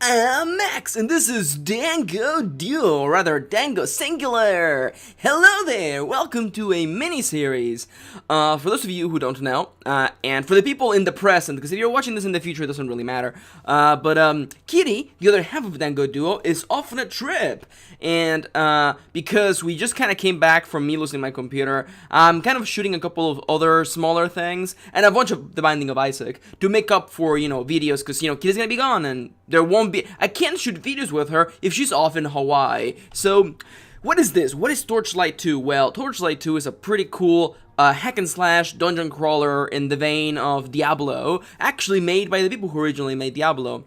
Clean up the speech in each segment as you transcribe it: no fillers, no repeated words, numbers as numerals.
I'm Max, and this is Dango Duo, or rather Dango Singular. Hello there, welcome to a mini-series. For those of you who don't know, and for the people in the present, because if you're watching this in the future, it doesn't really matter. But Kitty, the other half of Dango Duo, is off on a trip. And because we just kind of came back from me losing my computer, I'm kind of shooting a couple of other smaller things, and a bunch of The Binding of Isaac, to make up for, videos, because, Kitty's gonna be gone, and there won't be, I can't shoot videos with her if she's off in Hawaii. So, what is this? What is Torchlight 2? Well, Torchlight 2 is a pretty cool hack and slash dungeon crawler in the vein of Diablo, actually made by the people who originally made Diablo.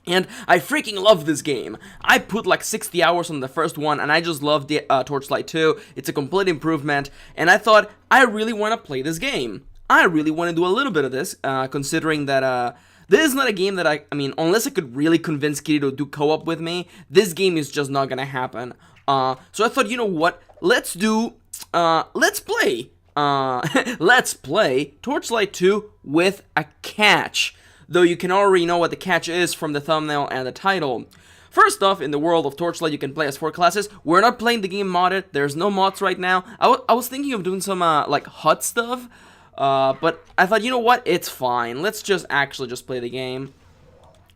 And I freaking love this game. I put like 60 hours on the first one, and I just love the Torchlight 2. It's a complete improvement, and I thought, I really want to play this game. I really want to do a little bit of this, considering that this is not a game that I mean, unless I could really convince Kitty to do co-op with me, this game is just not gonna happen. So I thought, you know what, let's play let's play Torchlight 2 with a catch. Though you can already know what the catch is from the thumbnail and the title. First off, in the world of Torchlight, you can play as 4 classes. We're not playing the game modded, there's no mods right now. I was thinking of doing some, like, HUD stuff. But I thought, you know what, it's fine. Let's just play the game.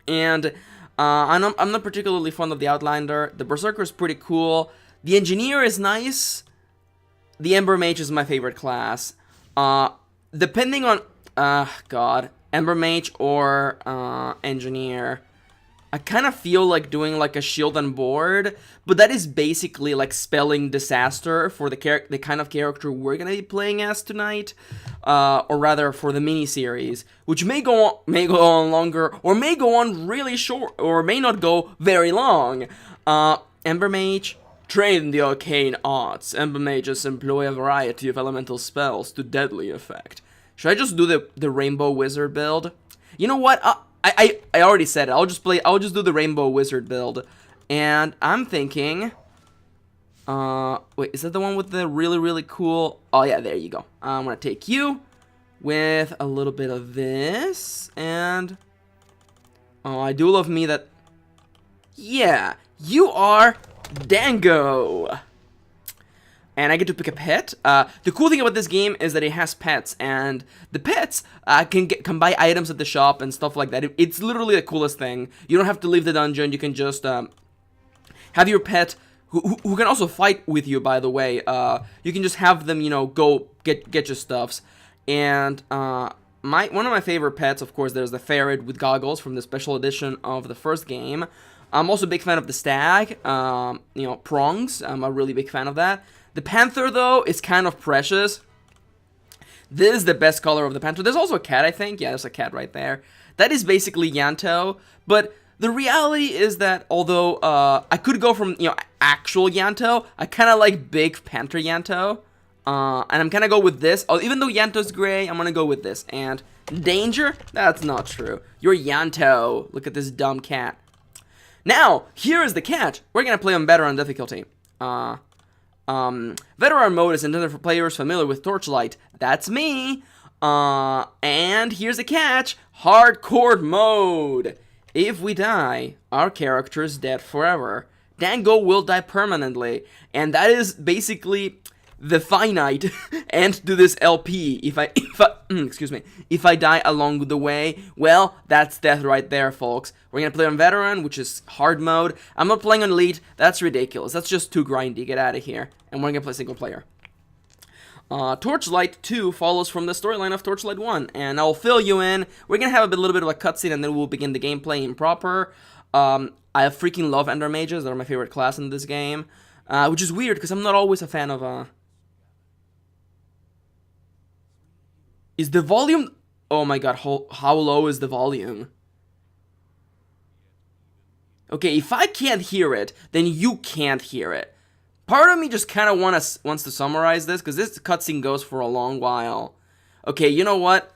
And I'm not particularly fond of the Outlander. The Berserker is pretty cool. The Engineer is nice. The Ember Mage is my favorite class. Depending on, Ember Mage or Engineer, I kind of feel like doing like a shield and board, but that is basically like spelling disaster for the kind of character we're gonna be playing as tonight, or rather for the mini-series, which may go on longer, or may go on really short, or may not go very long. Ember Mage, trained in the arcane arts. Ember Mages employ a variety of elemental spells to deadly effect. Should I just do the Rainbow Wizard build? You know what? I already said it. I'll just do the Rainbow Wizard build. And I'm thinking, wait, is that the one with the really cool? Oh yeah, there you go. I'm gonna take you with a little bit of this, and oh, I do love me that. Yeah, you are Dango. And I get to pick a pet. The cool thing about this game is that it has pets, and the pets can buy items at the shop and stuff like that. It's literally the coolest thing. You don't have to leave the dungeon. You can just have your pet, who can also fight with you, by the way. You can just have them, go get your stuffs. And one of my favorite pets, of course, there's the ferret with goggles from the special edition of the first game. I'm also a big fan of the stag, prongs. I'm a really big fan of that. The panther, though, is kind of precious. This is the best color of the panther. There's also a cat, I think. Yeah, there's a cat right there. That is basically Yanto. But the reality is that although I could go from, actual Yanto, I kind of like big panther Yanto. And I'm going to go with this. Oh, even though Yanto's gray, I'm going to go with this. And danger? That's not true. You're Yanto. Look at this dumb cat. Now, here is the catch. We're going to play on veteran difficulty. Veteran mode is intended for players familiar with Torchlight. That's me. And here's the catch. Hardcore mode. If we die, our character is dead forever. Dango will die permanently. And that is basically the finite end to this LP. If I die along the way, well, that's death right there, folks. We're gonna play on veteran, which is hard mode. I'm not playing on elite. That's ridiculous. That's just too grindy. Get out of here. And we're gonna play single player. Torchlight 2 follows from the storyline of Torchlight 1, and I'll fill you in. We're gonna have a little bit of a cutscene, and then we'll begin the gameplay in proper. I freaking love Ender Mages. They're my favorite class in this game, which is weird because I'm not always a fan of. Is the volume? Oh my god, how low is the volume? Okay, if I can't hear it, then you can't hear it. Part of me just kind of wants to summarize this, because this cutscene goes for a long while. Okay, you know what?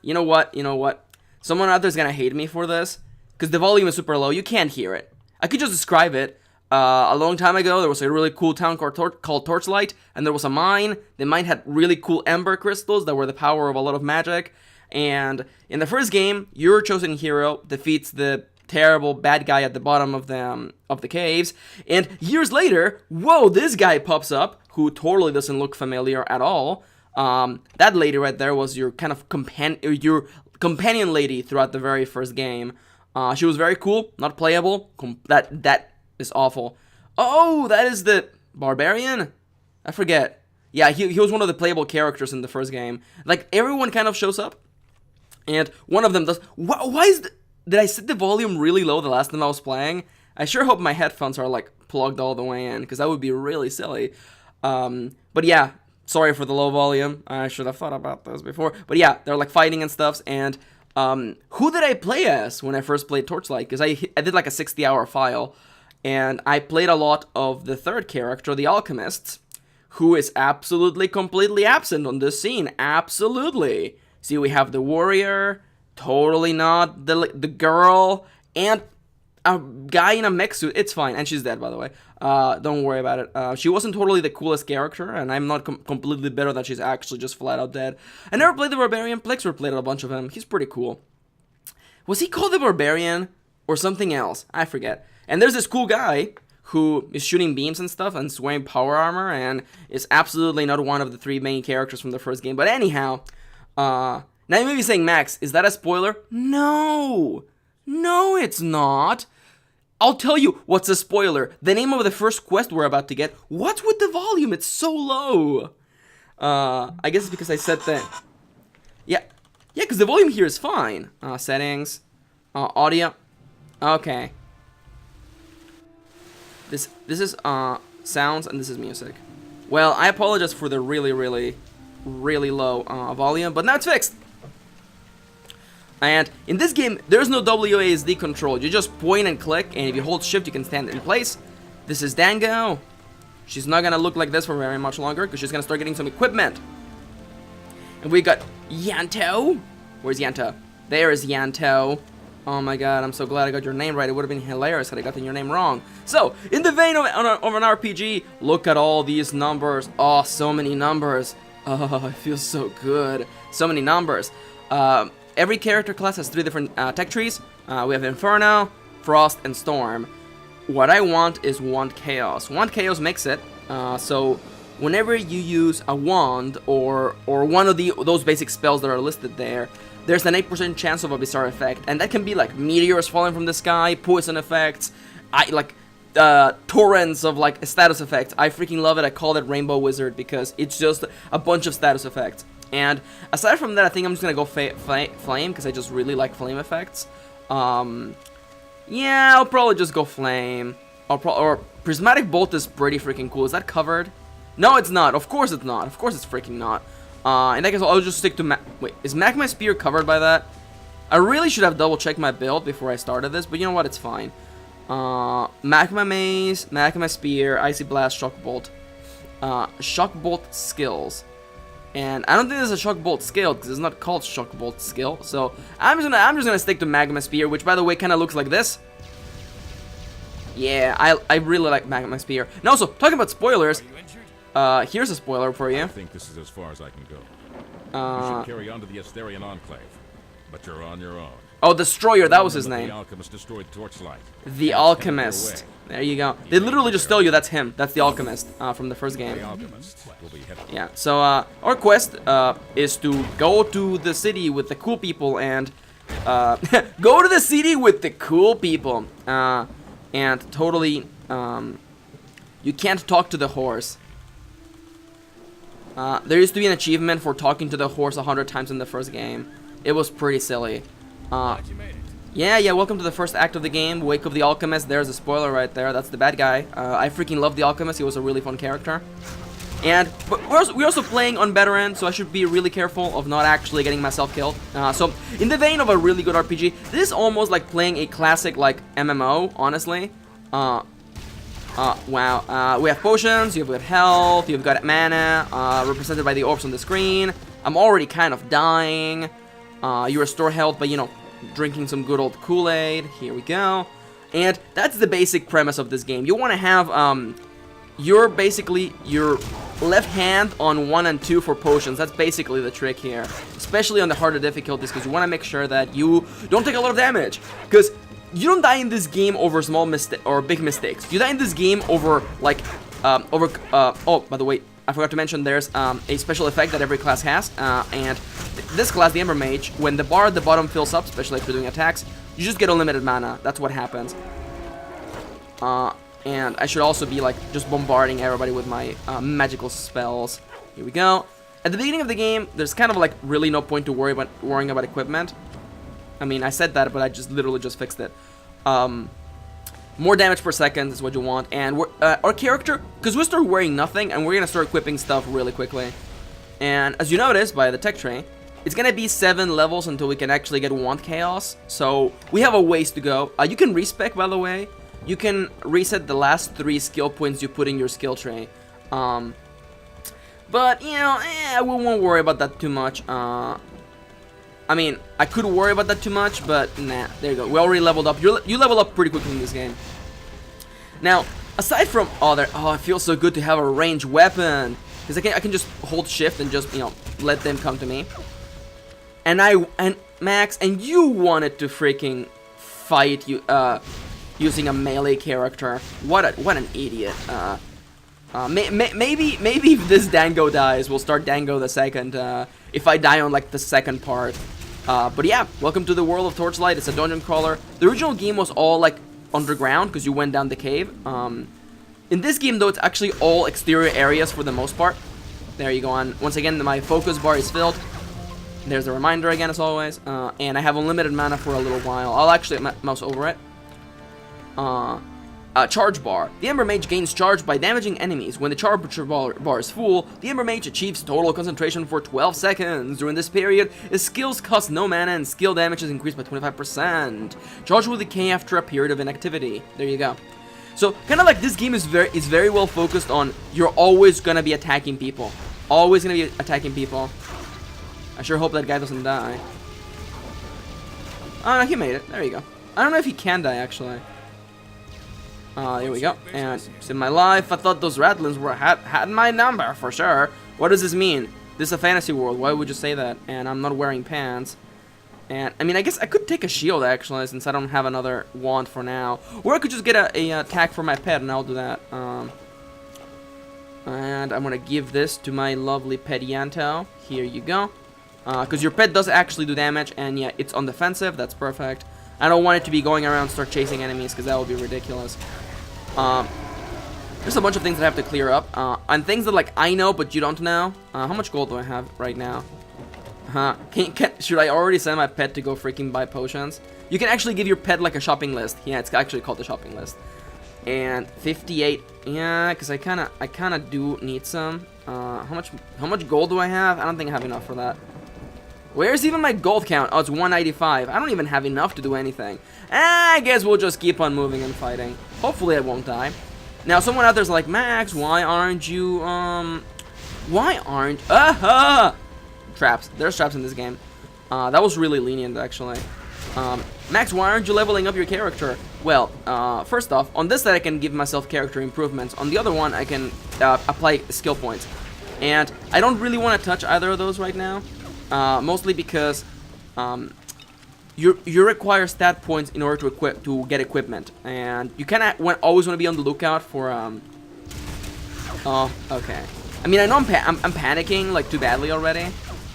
Someone out there's gonna hate me for this, because the volume is super low. You can't hear it. I could just describe it. A long time ago, there was a really cool town called Torchlight, and there was a mine. The mine had really cool ember crystals that were the power of a lot of magic. And in the first game, your chosen hero defeats the terrible bad guy at the bottom of the caves. And years later, whoa, this guy pops up, who totally doesn't look familiar at all. That lady right there was your kind of companion lady throughout the very first game. She was very cool, not playable. That is awful. Oh, that is the barbarian? I forget. Yeah, he was one of the playable characters in the first game. Like, everyone kind of shows up, and one of them does... Why is did I set the volume really low the last time I was playing? I sure hope my headphones are, like, plugged all the way in, because that would be really silly. But yeah, sorry for the low volume. I should have thought about this before. But yeah, they're, like, fighting and stuff, and... who did I play as when I first played Torchlight? Because I did, like, a 60-hour file, and I played a lot of the third character, the Alchemist, who is absolutely, completely absent on this scene. Absolutely. See, we have the warrior, totally not the girl, and a guy in a mech suit. It's fine, and she's dead, by the way. Don't worry about it. She wasn't totally the coolest character, and I'm not completely bitter that she's actually just flat out dead. I never played the Barbarian. Plexer played a bunch of him. He's pretty cool. Was he called the Barbarian or something else? I forget. And there's this cool guy who is shooting beams and stuff and is wearing power armor and is absolutely not one of the 3 main characters from the first game. But anyhow, now you may be saying, Max, is that a spoiler? No! No, it's not! I'll tell you what's a spoiler. The name of the first quest we're about to get. What's with the volume? It's so low. I guess it's because I set the... Yeah, because the volume here is fine. Settings. Audio. Okay. This is sounds and this is music. Well, I apologize for the really low volume, but now it's fixed. And in this game, there's no WASD control. You just point and click, and if you hold shift, you can stand in place. This is Dango. She's not gonna look like this for very much longer, because she's gonna start getting some equipment. And we got Yanto. Where's Yanto? There is Yanto. Oh my god, I'm so glad I got your name right. It would have been hilarious had I gotten your name wrong. So, in the vein of an RPG, look at all these numbers. Oh, so many numbers. Oh, it feels so good. So many numbers. Every character class has 3 different tech trees. We have Inferno, Frost, and Storm. What I want is Wand Chaos. Wand Chaos makes it so whenever you use a wand or one of those basic spells that are listed there, there's an 8% chance of a bizarre effect, and that can be like meteors falling from the sky, poison effects, torrents of like status effects. I freaking love it. I call it Rainbow Wizard because it's just a bunch of status effects. And aside from that, I think I'm just gonna go flame because I just really like flame effects. Yeah, I'll probably just go flame. Or prismatic bolt is pretty freaking cool. Is that covered? No, it's not. Of course it's not. Of course it's freaking not. In that case, I'll just stick to wait, is Magma Spear covered by that? I really should have double-checked my build before I started this, but you know what? It's fine. Magma Maze, Magma Spear, Icy Blast, Shock Bolt. Shock Bolt skills. And I don't think there's a Shock Bolt skill, because it's not called Shock Bolt skill. So, I'm just gonna stick to Magma Spear, which, by the way, kind of looks like this. Yeah, I really like Magma Spear. And also, talking about spoilers... here's a spoiler for you. I think this is as far as I can go. You should carry on to the Asterian Enclave, but you're on your own. Oh, Destroyer, that was his name. The Alchemist destroyed Torchlight. The Alchemist. There you go. They literally just tell you that's him. That's the Alchemist from the first game. The Alchemist will be headed. Yeah. So our quest is to go to the city with the cool people and go to the city with the cool people and totally you can't talk to the horse. There used to be an achievement for talking to the horse 100 times in the first game. It was pretty silly. Yeah, welcome to the first act of the game, Wake of the Alchemist. There's a spoiler right there. That's the bad guy. I freaking love the Alchemist. He was a really fun character. But we're also playing on veteran, so I should be really careful of not actually getting myself killed. So, in the vein of a really good RPG, this is almost like playing a classic, like, MMO, honestly. Wow. We have potions, you've got health, you've got mana, represented by the orbs on the screen. I'm already kind of dying. You restore health by, you know, drinking some good old Kool-Aid. Here we go. And that's the basic premise of this game. You want to have, your left hand on 1 and 2 for potions. That's basically the trick here. Especially on the harder difficulties, because you want to make sure that you don't take a lot of damage. Because you don't die in this game over small mistake or big mistakes. You die in this game over like oh, by the way, I forgot to mention there's a special effect that every class has, and this class, the Ember Mage, when the bar at the bottom fills up, especially if you're doing attacks, you just get unlimited mana. That's what happens. And I should also be like just bombarding everybody with my magical spells. Here we go. At the beginning of the game, there's kind of like really no point to worrying about equipment. I mean, I said that, but I just literally just fixed it. More damage per second is what you want, and our character, because we start wearing nothing, and we're gonna start equipping stuff really quickly. And as you notice by the tech tree, it's gonna be 7 levels until we can actually get Wand Chaos. So we have a ways to go. You can respec, by the way. You can reset the last 3 skill points you put in your skill tree. But you know, we won't worry about that too much. I mean, I could worry about that too much, but nah, there you go. We already leveled up. You level up pretty quickly in this game. Now, aside from it feels so good to have a ranged weapon, because I can just hold shift and just, you know, let them come to me. And Max, and you wanted to freaking fight you using a melee character. What an idiot. Maybe if this Dango dies, we'll start Dango the second. If I die on like the second part. But yeah, welcome to the world of Torchlight. It's a dungeon crawler. The original game was all like underground because you went down the cave. In this game though, it's actually all exterior areas for the most part. There you go. On once again, my focus bar is filled. There's a reminder again as always. And I have unlimited mana for a little while. I'll actually mouse over it. Charge bar. The Ember Mage gains charge by damaging enemies. When the charge bar is full, the Ember Mage achieves total concentration for 12 seconds. During this period, his skills cost no mana and skill damage is increased by 25%. Charge will decay after a period of inactivity. There you go. So, kind of like this game is very well focused on you're always gonna be attacking people. Always gonna be attacking people. I sure hope that guy doesn't die. Oh no, he made it. There you go. I don't know if he can die actually. Here we go. And in my life, I thought those ratlins had my number for sure. What does this mean? This is a fantasy world. Why would you say that? And I'm not wearing pants. And I mean, I guess I could take a shield actually, since I don't have another wand for now. Or I could just get a attack for my pet, and I'll do that. And I'm gonna give this to my lovely Pedianto. Here you go. Because your pet does actually do damage, and yeah, it's on defensive. That's perfect. I don't want it to be going around and start chasing enemies, because that would be ridiculous. There's a bunch of things that I have to clear up, and things that like I know but you don't know. How much gold do I have right now? Should I already send my pet to go freaking buy potions? You can actually give your pet like a shopping list. Yeah, it's actually called the shopping list. And 58. Yeah, because I kind of do need some. How much gold do I have? I don't think I have enough for that. Where's even my gold count? Oh, it's 195. I don't even have enough to do anything. I guess we'll just keep on moving and fighting. Hopefully I won't die. Now, someone out there's like, Max, why aren't you, traps. There's traps in this game. That was really lenient, actually. Max, why aren't you leveling up your character? Well, first off, on this side I can give myself character improvements. On the other one, I can apply skill points. And I don't really want to touch either of those right now. Mostly because you require stat points in order to get equipment, and you always want to be on the lookout for oh, okay. I mean, I know I'm panicking like too badly already,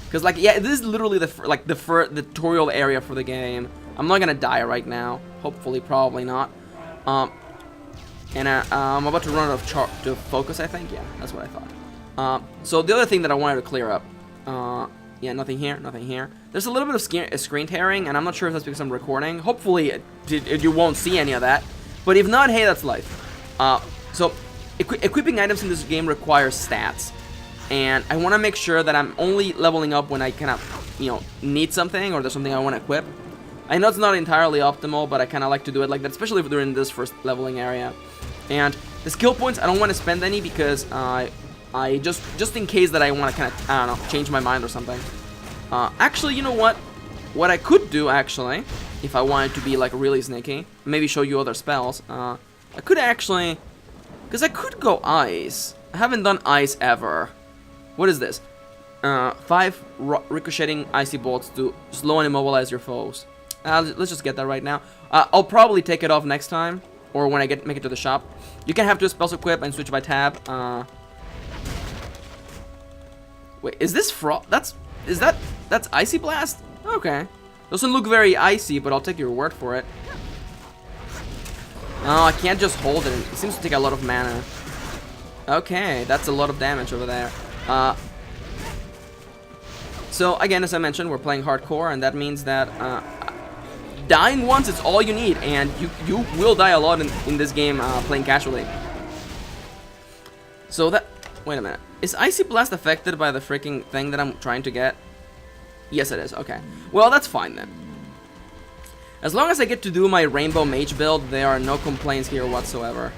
because like yeah, this is literally the tutorial area for the game. I'm not gonna die right now. Hopefully, probably not. And I'm about to run out of focus. I think, yeah, that's what I thought. So the other thing that I wanted to clear up. Yeah, nothing here, nothing here. There's a little bit of screen tearing, and I'm not sure if that's because I'm recording. Hopefully, you won't see any of that. But if not, hey, that's life. So, equipping items in this game requires stats. And I want to make sure that I'm only leveling up when I kind of, you know, need something, or there's something I want to equip. I know it's not entirely optimal, but I kind of like to do it like that, especially if we're in this first leveling area. And the skill points, I don't want to spend any because I just in case that I want to kind of, I don't know, change my mind or something. Actually, you know what? What I could do, actually, if I wanted to be, like, really sneaky, maybe show you other spells, I could actually, because I could go ice. I haven't done ice ever. What is this? 5 ricocheting icy bolts to slow and immobilize your foes. Let's just get that right now. I'll probably take it off next time, or when I make it to the shop. You can have two spells equipped and switch by tab. Wait, is this that's Icy Blast? Okay. Doesn't look very icy, but I'll take your word for it. Oh, I can't just hold it. It seems to take a lot of mana. Okay, that's a lot of damage over there. So again, as I mentioned, we're playing hardcore, and that means that dying once is all you need, and you will die a lot in this game playing casually. So that, wait a minute, is Icy Blast affected by the freaking thing that I'm trying to get? Yes, it is. Okay, well, that's fine then. As long as I get to do my Rainbow Mage build, there are no complaints here whatsoever.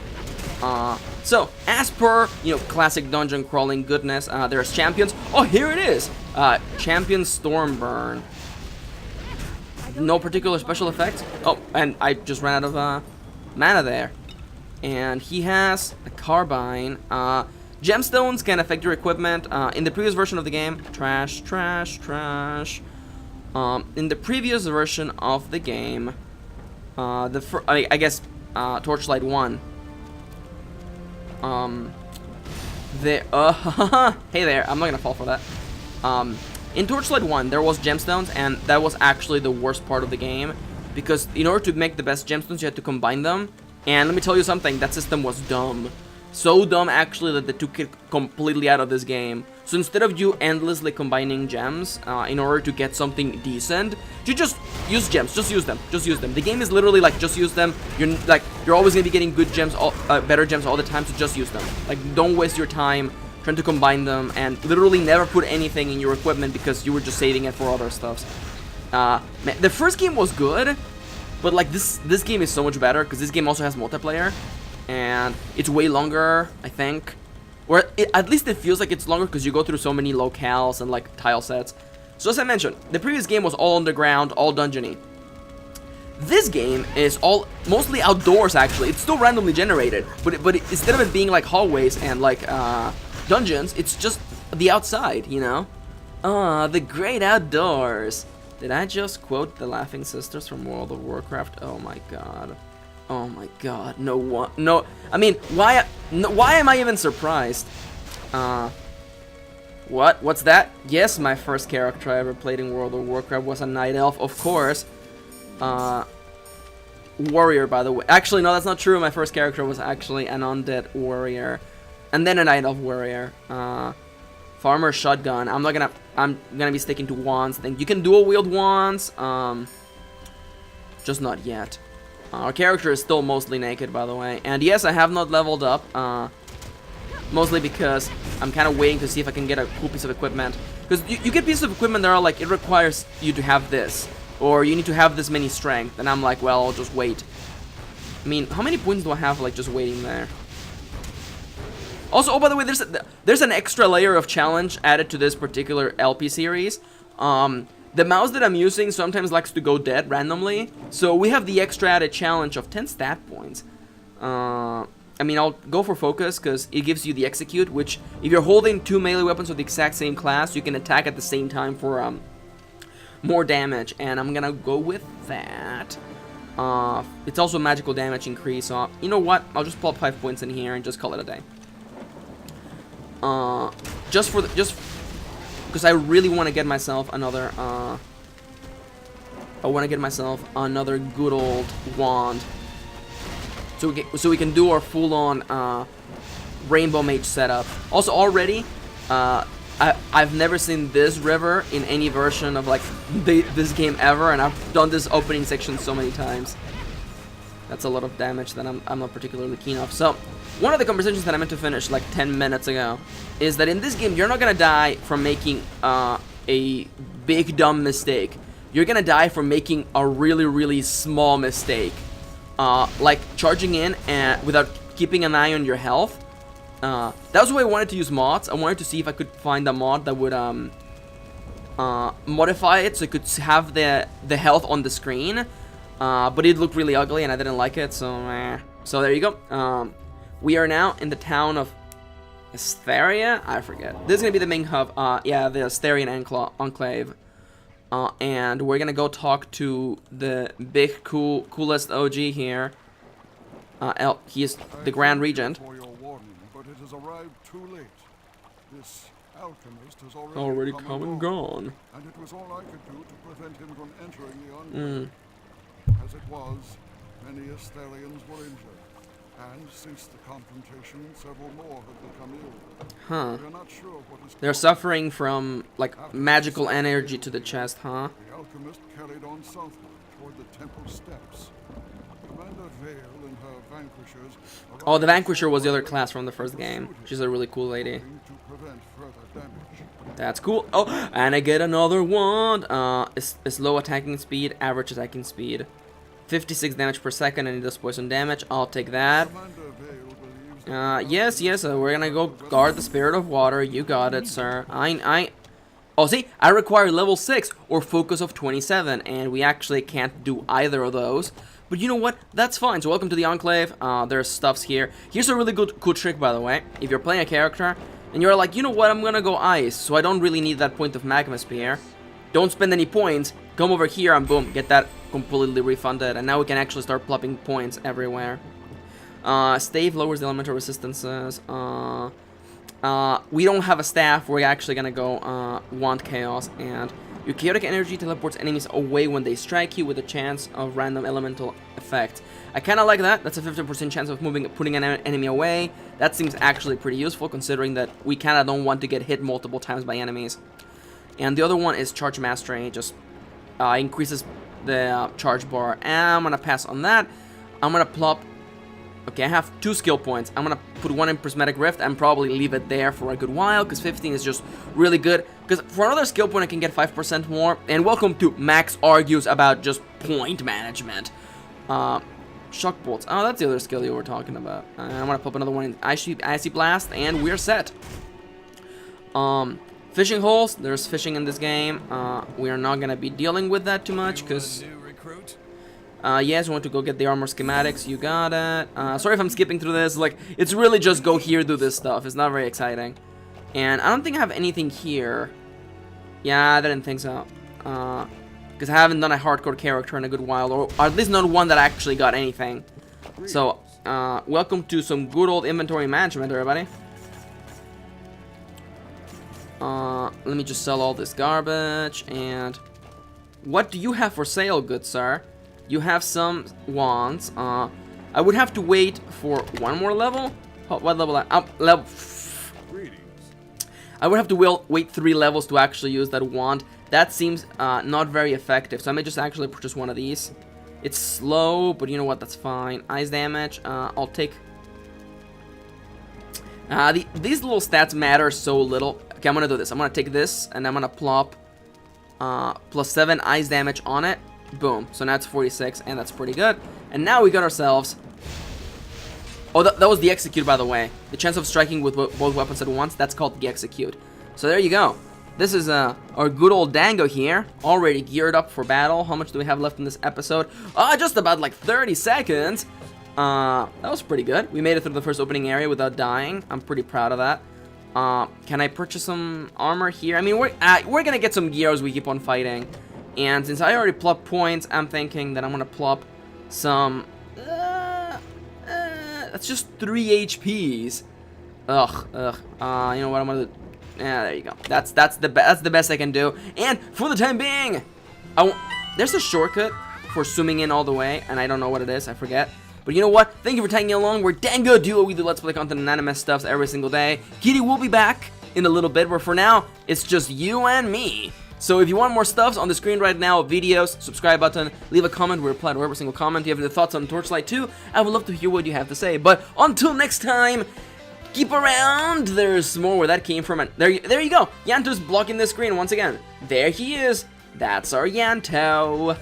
So, as per, classic dungeon crawling goodness, there's champions. Oh, here it is! Champion Stormburn. No particular special effects. Oh, and I just ran out of mana there. And he has a carbine. Gemstones can affect your equipment. In the previous version of the game, trash. In the previous version of the game, I guess Torchlight 1. Hey there, I'm not gonna fall for that. In Torchlight 1, there was gemstones, and that was actually the worst part of the game, because in order to make the best gemstones, you had to combine them, and let me tell you something, that system was dumb. So dumb, actually, that they took it completely out of this game. So instead of you endlessly combining gems in order to get something decent, you just use gems. Just use them. The game is literally like, just use them. You're always gonna be getting good gems, better gems all the time. So just use them. Like, don't waste your time trying to combine them, and literally never put anything in your equipment because you were just saving it for other stuffs. Man, the first game was good, but like this game is so much better because this game also has multiplayer. And it's way longer, I think. Or at least it feels like it's longer because you go through so many locales and like tile sets. So as I mentioned, the previous game was all underground, all dungeony. This game is mostly outdoors actually. It's still randomly generated, but instead of it being like hallways and like dungeons, it's just the outside, the great outdoors. Did I just quote the Laughing Sisters from World of Warcraft? Oh my god. Oh my god, no, I mean, why am I even surprised? What's that? Yes, my first character I ever played in World of Warcraft was a Night Elf, of course. Warrior, by the way. Actually, no, that's not true. My first character was actually an Undead Warrior. And then a Night Elf Warrior. Farmer Shotgun. I'm gonna be sticking to wands. I think you can dual wield wands. Just not yet. Our character is still mostly naked, by the way. And yes, I have not leveled up. Mostly because I'm kind of waiting to see if I can get a cool piece of equipment. Because you get pieces of equipment that are like, it requires you to have this. Or you need to have this many strength. And I'm like, well, I'll just wait. I mean, how many points do I have, like, just waiting there? Also, oh, by the way, there's an extra layer of challenge added to this particular LP series. The mouse that I'm using sometimes likes to go dead randomly, so we have the extra added challenge of 10 stat points. I mean, I'll go for focus because it gives you the execute, which if you're holding two melee weapons of the exact same class, you can attack at the same time for more damage, and I'm gonna go with that. It's also magical damage increase, so you know what? I'll just pull up 5 points in here and just call it a day. Just because I really want to get myself another, good old wand. So we can do our full-on Rainbow Mage setup. Also, already, I've never seen this river in any version of like this game ever, and I've done this opening section so many times. That's a lot of damage that I'm not particularly keen of. So, one of the conversations that I meant to finish like 10 minutes ago is that in this game, you're not gonna die from making a big dumb mistake. You're gonna die from making a really, really small mistake. Like charging in and without keeping an eye on your health. That was why I wanted to use mods. I wanted to see if I could find a mod that would modify it so it could have the health on the screen. But it looked really ugly and I didn't like it, so So there you go. We are now in the town of Asteria? I forget. This is gonna be the main hub. Yeah, the Asterian Enclave. And we're gonna go talk to the big, coolest OG here. He is the Grand Regent. For your warning, but it has arrived too late. This alchemist has Already come and gone. And it was all I could do to prevent him from entering the enclave. As it was, many Asterians were injured. And since the confrontation, several more have become ill. Huh. We are not sure what is They're suffering from, like, magical energy to the chest, huh? The alchemist carried on southward toward the temple steps. Commander Vale and her vanquishers. Oh, the Vanquisher was the other class from the first game. She's a really cool lady. To prevent further damage. That's cool. Oh, and I get another one. It's low attacking speed, average attacking speed. 56 damage per second, and it does poison damage. I'll take that. Commander Vale believes Yes, we're gonna go guard the Spirit of Water. You got it, sir. Oh, see, I require level 6 or focus of 27, and we actually can't do either of those. But you know what? That's fine. So welcome to the Enclave. There's stuffs here. Here's a really cool trick, by the way. If you're playing a character, and you're like, you know what, I'm gonna go Ice, so I don't really need that point of Magma Spear. Don't spend any points. Come over here and boom, get that completely refunded. And now we can actually start plopping points everywhere. Stave lowers the elemental resistances. We don't have a staff. We're actually gonna go Want Chaos, and your chaotic energy teleports enemies away when they strike you with a chance of random elemental effect. I kind of like that. That's a 50% chance of putting an enemy away. That seems actually pretty useful, considering that we kind of don't want to get hit multiple times by enemies. And the other one is Charge Mastery. Just increases the charge bar. And I'm gonna pass on that. I'm gonna plop. Okay, I have 2 skill points. I'm gonna put 1 in Prismatic Rift and probably leave it there for a good while, because 15 is just really good. Because for another skill point, I can get 5% more. And welcome to Max Argues about just point management. Shock Bolts. Oh, that's the other skill you were talking about. I'm gonna pop another one in Icy Blast, and we're set. Fishing holes. There's fishing in this game. We are not gonna be dealing with that too much, because... yes, we want to go get the armor schematics. You got it. Sorry if I'm skipping through this. Like, it's really just go here, do this stuff. It's not very exciting. And I don't think I have anything here. Yeah, I didn't think so. Because I haven't done a hardcore character in a good while, or at least not one that actually got anything. So, welcome to some good old inventory management, everybody. Let me just sell all this garbage. And what do you have for sale, good sir? You have some wands. I would have to wait for 1 more level. What level? Level. I would have to wait 3 levels to actually use that wand. That seems not very effective. So I may just actually purchase one of these. It's slow, but you know what? That's fine. Ice damage. I'll take. These little stats matter so little. Okay, I'm gonna do this. I'm gonna take this and I'm gonna plop +7 ice damage on it. Boom. So now it's 46, and that's pretty good. And now we got ourselves... Oh, that was the Execute, by the way. The chance of striking with both weapons at once, that's called the Execute. So there you go. This is our good old Dango here, already geared up for battle. How much do we have left in this episode? Just about like 30 seconds. That was pretty good. We made it through the first opening area without dying. I'm pretty proud of that. Can I purchase some armor here? I mean, we're gonna get some gear as we keep on fighting. And since I already plopped points, I'm thinking that I'm gonna plop some... that's just 3 HPs. Ugh. You know what I'm gonna do? Yeah, there you go. That's the best I can do. And for the time being, there's a shortcut for zooming in all the way, and I don't know what it is. I forget. But you know what? Thank you for tagging along. We're Dango Duo. We do Let's Play content and anime stuff every single day. Kitty will be back in a little bit, but for now, it's just you and me. So if you want more stuffs on the screen right now, videos, subscribe button, leave a comment, we reply to every single comment. If you have any thoughts on Torchlight 2, I would love to hear what you have to say. But until next time, keep around, there's more where that came from. And there you go, Yanto's blocking the screen once again. There he is, that's our Yanto.